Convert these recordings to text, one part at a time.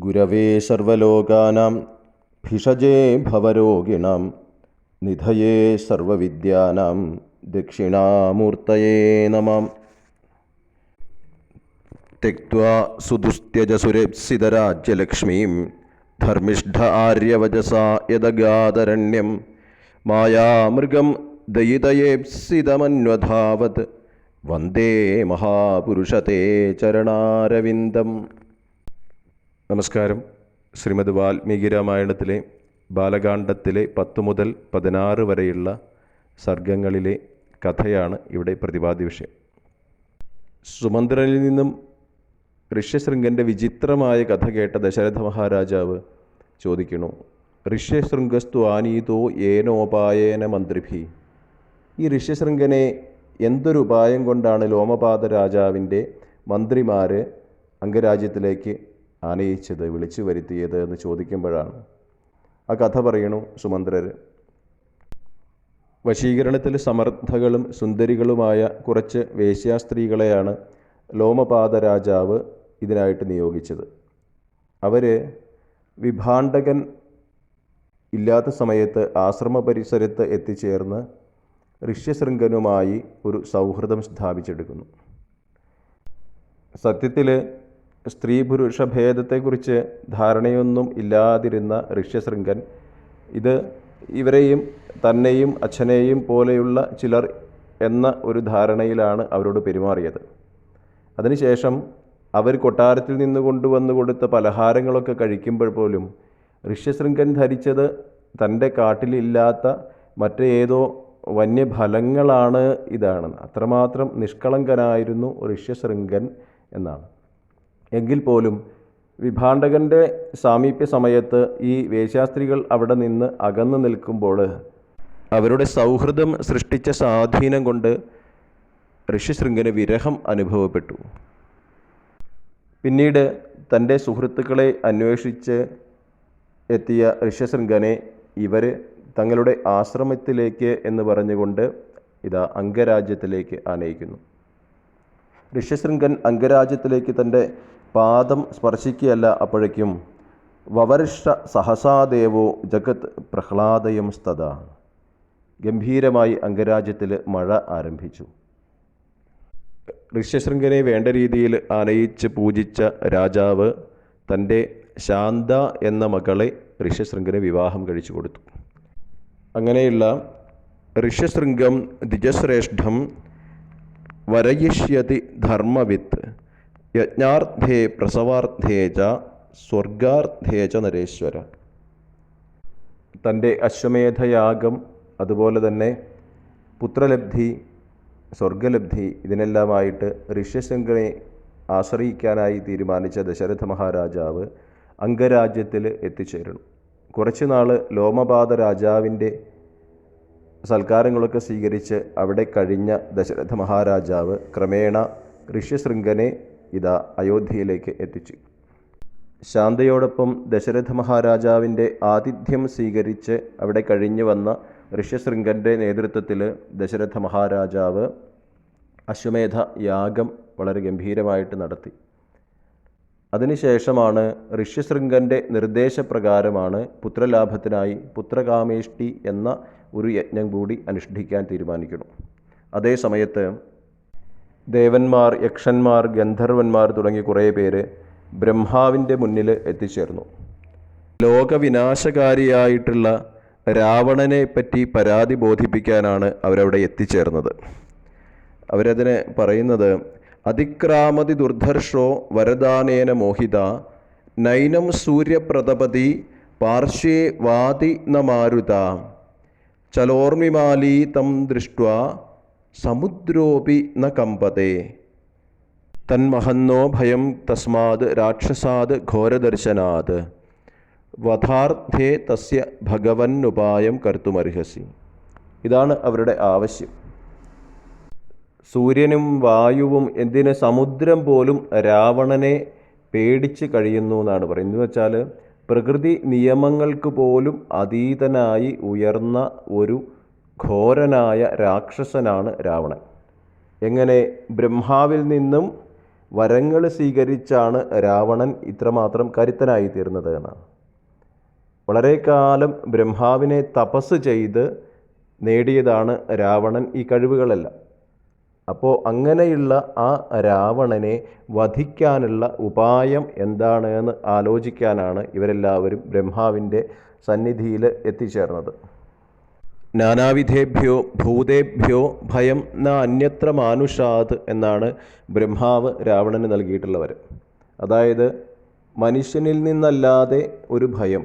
ഗുരവേ സർവലോകാനാം ഭിഷജേ ഭവരോഗിണാം നിധയേ സർവവിദ്യാനാം ദക്ഷിണാമൂർത്തയേ നമഃ. ത്യക്ത്വാ സുദുസ്ത്യജസുരേപ്സിതരാജ്യലക്ഷ്മീം ധർമ്മിഷ്ഠ ആര്യവചസാ യദഗാദരണ്യം മായാമൃഗം ദയിതയേപ്സിതമന്വധാവത് വന്ദേ മഹാപുരുഷതേ ചരണാരവിന്ദം. നമസ്കാരം. ശ്രീമദ് വാൽമീകി രാമായണത്തിലെ ബാലകാണ്ഡത്തിലെ 10 മുതൽ 16 വരെയുള്ള സർഗങ്ങളിലെ കഥയാണ് ഇവിടെ പ്രതിപാദ്യ വിഷയം. സുമന്ത്രനിൽ നിന്നും ഋഷ്യശൃംഗൻ്റെ വിചിത്രമായ കഥ കേട്ട ദശരഥ മഹാരാജാവ് ചോദിക്കുന്നു, ഋഷ്യശൃംഗസ്തു ആനീതോ ഏനോപായേന മന്ത്രിഭി. ഈ ഋഷ്യശൃംഗനെ എന്തൊരു ഉപായം കൊണ്ടാണ് ലോമപാത രാജാവിൻ്റെ മന്ത്രിമാർ അംഗരാജ്യത്തിലേക്ക് ആനയിച്ചത്, വിളിച്ചു വരുത്തിയത് എന്ന് ചോദിക്കുമ്പോഴാണ് ആ കഥ പറയണു സുമന്ത്രർ. വശീകരണത്തിൽ സമർത്ഥകളും സുന്ദരികളുമായ കുറച്ച് വേശ്യാസ്ത്രീകളെയാണ് ലോമപാത രാജാവ് ഇതിനായിട്ട് നിയോഗിച്ചത്. അവർ വിഭാണ്ഡകൻ ഇല്ലാത്ത സമയത്ത് ആശ്രമ പരിസരത്ത് എത്തിച്ചേർന്ന് ഋഷ്യശൃംഗനുമായി ഒരു സൗഹൃദം സ്ഥാപിച്ചെടുക്കുന്നു. സത്യത്തിൽ സ്ത്രീ പുരുഷ ഭേദത്തെക്കുറിച്ച് ധാരണയൊന്നും ഇല്ലാതിരുന്ന ഋഷ്യശൃംഗൻ ഇവരെയും തന്നെയും അച്ഛനെയും പോലെയുള്ള ചിലർ എന്ന ഒരു ധാരണയിലാണ് അവരോട് പെരുമാറിയത്. അതിനുശേഷം അവർ കൊട്ടാരത്തിൽ നിന്ന് കൊണ്ടുവന്ന് കൊടുത്ത പലഹാരങ്ങളൊക്കെ കഴിക്കുമ്പോൾ പോലും ഋഷ്യശൃംഗൻ ധരിച്ചത് തൻ്റെ കാട്ടിലില്ലാത്ത മറ്റേതോ വന്യഫലങ്ങളാണ് ഇതാണെന്ന്. അത്രമാത്രം നിഷ്കളങ്കനായിരുന്നു ഋഷ്യശൃംഗൻ എന്നാണ്. എങ്കിൽ പോലും വിഭാണ്ഡകൻ്റെ സാമീപ്യ സമയത്ത് ഈ വേശ്യാസ്ത്രീകൾ അവിടെ നിന്ന് അകന്നു നിൽക്കുമ്പോൾ അവരുടെ സൗഹൃദം സൃഷ്ടിച്ച സ്വാധീനം കൊണ്ട് ഋഷ്യശൃംഗന് വിരഹം അനുഭവപ്പെട്ടു. പിന്നീട് തൻ്റെ സുഹൃത്തുക്കളെ അന്വേഷിച്ച് എത്തിയ ഋഷ്യശൃംഗനെ ഇവർ തങ്ങളുടെ ആശ്രമത്തിലേക്ക് എന്ന് പറഞ്ഞുകൊണ്ട് അംഗരാജ്യത്തിലേക്ക് ആനയിക്കുന്നു. ഋഷ്യശൃംഗൻ അംഗരാജ്യത്തിലേക്ക് തൻ്റെ പാദം സ്പർശിക്കുകയല്ല, അപ്പോഴേക്കും വവർഷ സഹസാദേവോ ജഗത് പ്രഹ്ലാദയം സ്തദാ. ഗംഭീരമായി അംഗരാജ്യത്തിൽ മഴ ആരംഭിച്ചു. ഋഷ്യശൃംഗനെ വേണ്ട രീതിയിൽ ആനയിച്ച് പൂജിച്ച രാജാവ് തൻ്റെ ശാന്ത എന്ന മകളെ ഋഷ്യശൃംഗന് വിവാഹം കഴിച്ചു കൊടുത്തു. അങ്ങനെയുള്ള ഋഷ്യശൃംഗം ദ്വിജശ്രേഷ്ഠം വരയിഷ്യതി ധർമ്മവിത്ത് യജ്ഞാർത്ഥേ പ്രസവാർത്ഥേ ച സ്വർഗാർത്ഥേ ച നരേശ്വര. തൻ്റെ അശ്വമേധയാഗം, അതുപോലെ തന്നെ പുത്രലബ്ധി, സ്വർഗലബ്ധി, ഇതിനെല്ലാമായിട്ട് ഋഷ്യശൃംഗനെ ആശ്രയിക്കാനായി തീരുമാനിച്ച ദശരഥ മഹാരാജാവ് അംഗരാജ്യത്തിൽ എത്തിച്ചേരുന്നു. കുറച്ചുനാൾ ലോമപാത രാജാവിൻ്റെ സൽക്കാരങ്ങളൊക്കെ സ്വീകരിച്ച് അവിടെ കഴിഞ്ഞ ദശരഥ മഹാരാജാവ് ക്രമേണ ഋഷ്യശൃംഗനെ അയോധ്യയിലേക്ക് എത്തിച്ചു. ശാന്തയോടൊപ്പം ദശരഥ മഹാരാജാവിൻ്റെ ആതിഥ്യം സ്വീകരിച്ച് അവിടെ കഴിഞ്ഞു വന്ന ഋഷ്യശൃംഗൻ്റെ നേതൃത്വത്തിൽ ദശരഥ മഹാരാജാവ് അശ്വമേധ യാഗം വളരെ ഗംഭീരമായിട്ട് നടത്തി. അതിനുശേഷമാണ് ഋഷ്യശൃംഗൻ്റെ നിർദ്ദേശപ്രകാരമാണ് പുത്രലാഭത്തിനായി പുത്രകാമേഷ്ടി എന്ന ഒരു യജ്ഞം കൂടി അനുഷ്ഠിക്കാൻ തീരുമാനിക്കുന്നു. അതേ സമയത്ത് ദേവന്മാർ, യക്ഷന്മാർ, ഗന്ധർവന്മാർ തുടങ്ങി കുറേ പേര് ബ്രഹ്മാവിൻ്റെ മുന്നിൽ എത്തിച്ചേർന്നു. ലോകവിനാശകാരിയായിട്ടുള്ള രാവണനെ പറ്റി പരാതി ബോധിപ്പിക്കാനാണ് അവരവിടെ എത്തിച്ചേർന്നത്. അവരതിനെ പറയുന്നത്, അതിക്രാമതി ദുർധർഷോ വരദാനേന മോഹിത നൈനം സൂര്യപ്രതപതി പാർശ്വേ വാതി ന മാരുത ചലോർമിമാലീ തം ദൃഷ്ട്വാ സമുദ്രോപി ന കമ്പതേ തന്മഹന്നോ ഭയം തസ്മാത് രാക്ഷസാത് ഘോരദർശനാത് വധാർത്ഥേ തസ്യ ഭഗവന്നുപായം കർത്തുമർഹസി. ഇതാണ് അവരുടെ ആവശ്യം. സൂര്യനും വായുവും എന്തിന് സമുദ്രം പോലും രാവണനെ പേടിച്ച് കഴിയുന്നു എന്നാണ് പറയുന്നത്. എന്ന് വെച്ചാൽ പ്രകൃതി നിയമങ്ങൾക്ക് പോലും അതീതനായി ഉയർന്ന ഒരു ഘോരനായ രാക്ഷസനാണ് രാവണൻ. എങ്ങനെ ബ്രഹ്മാവിൽ നിന്നും വരങ്ങൾ സ്വീകരിച്ചാണ് രാവണൻ ഇത്രമാത്രം കരുത്തനായി തീർന്നത് എന്നാണ്. വളരെ കാലം ബ്രഹ്മാവിനെ തപസ് ചെയ്ത് നേടിയതാണ് രാവണൻ ഈ കഴിവുകളെല്ലാം. അപ്പോൾ അങ്ങനെയുള്ള ആ രാവണനെ വധിക്കാനുള്ള ഉപായം എന്താണ് എന്ന് ആലോചിക്കാനാണ് ഇവരെല്ലാവരും ബ്രഹ്മാവിൻ്റെ സന്നിധിയിൽ എത്തിച്ചേർന്നത്. നാനാവിധേഭ്യോ ഭൂതേഭ്യോ ഭയം ന അന്യത്ര മാനുഷാത് എന്നാണ് ബ്രഹ്മാവ് രാവണന് നൽകിയിട്ടുള്ളവർ. അതായത് മനുഷ്യനിൽ നിന്നല്ലാതെ ഒരു ഭയം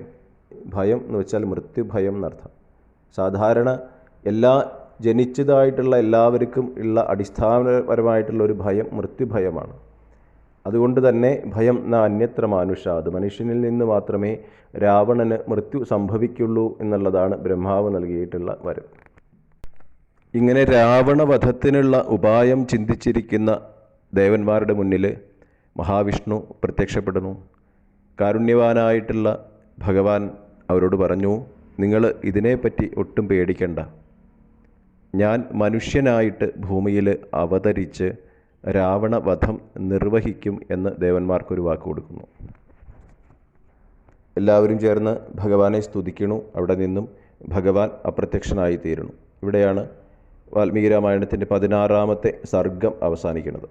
എന്ന് വെച്ചാൽ മൃത്യുഭയം എന്നർത്ഥം. സാധാരണ എല്ലാ ജനിച്ചതായിട്ടുള്ള എല്ലാവർക്കും ഉള്ള അടിസ്ഥാനപരമായിട്ടുള്ള ഒരു ഭയം മൃത്യുഭയമാണ്. അതുകൊണ്ട് തന്നെ ഭയം ന അന്യത്ര മാനുഷാത്, മനുഷ്യനിൽ നിന്ന് മാത്രമേ രാവണന് മൃത്യു സംഭവിക്കുള്ളൂ എന്നുള്ളതാണ് ബ്രഹ്മാവ് നൽകിയിട്ടുള്ള വരം. ഇങ്ങനെ രാവണവധത്തിനുള്ള ഉപായം ചിന്തിച്ചിരിക്കുന്ന ദേവന്മാരുടെ മുന്നിൽ മഹാവിഷ്ണു പ്രത്യക്ഷപ്പെടുന്നു. കാരുണ്യവാനായിട്ടുള്ള ഭഗവാൻ അവരോട് പറഞ്ഞു, നിങ്ങൾ ഇതിനെപ്പറ്റി ഒട്ടും പേടിക്കണ്ട. ഞാൻ മനുഷ്യനായിട്ട് ഭൂമിയിൽ അവതരിച്ച് രാവണവധം നിർവഹിക്കും എന്ന് ദേവന്മാർക്കൊരു വാക്ക് കൊടുക്കുന്നു. എല്ലാവരും ചേർന്ന് ഭഗവാനെ സ്തുതിക്കണു. അവിടെ നിന്നും ഭഗവാൻ അപ്രത്യക്ഷനായി തീരുന്നു. ഇവിടെയാണ് വാൽമീകി രാമായണത്തിൻ്റെ 16-ാമത്തെ സർഗം അവസാനിക്കുന്നത്.